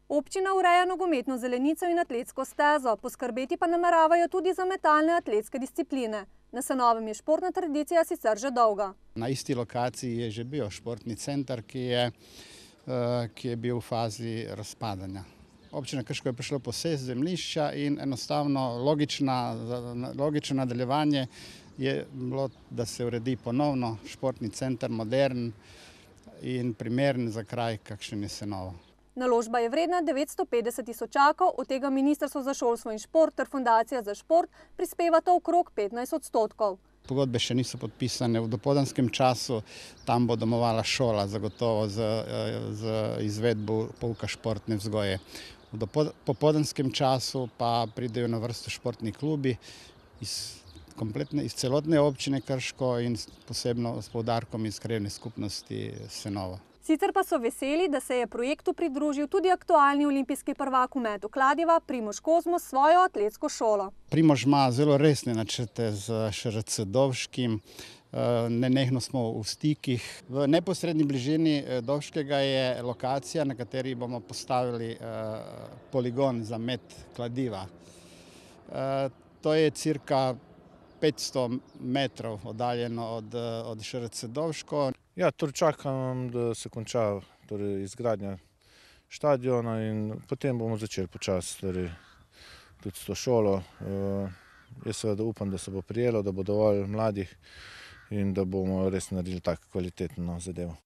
Občina ureja nogometno zelenico in atletsko stezo, poskrbeti pa nameravajo tudi za metalne atletske discipline. Na Senovem je športna tradicija sicer že dolga. Na isti lokaciji je že bil športni center, ki je bil v fazi razpadanja. Občina Krško je prišla posest zemljišča in enostavno logično nadaljevanje je bilo, da se uredi ponovno športni center, modern in primeren za kraj, kakšen je Senovo. Naložba je vredna 950 tisočakov, od tega Ministrstvo za šolstvo in šport ter Fundacija za šport prispevata okrog 15%. Pogodbe še niso podpisane. V dopoldanskem času tam bo domovala šola, zagotovo z izvedbo pouka športne vzgoje. V popoldanskem času pa pridejo na vrsto športni klubi iz celotne občine Krško in posebno s poudarkom iz krajevne skupnosti Senovo. Sicer pa so veseli, da se je projektu pridružil tudi aktualni olimpijski prvak v metu kladiva Primož Kozmus s svojo atletsko šolo. Primož ima zelo resne načrte z ŠRC Dovškim, nenehno smo v stikih. V neposredni bližini Dovškega je lokacija, na kateri bomo postavili poligon za met kladiva. To je cirka 500 metrov oddaljeno od ŠRC Dovško. Ja, torej čakam, da se konča izgradnja štadiona in potem bomo začeli počasi tudi s to šolo. Jaz seveda upam, da se bo prijelo, da bo dovolj mladih in da bomo res naredili tako kvalitetno zadevo.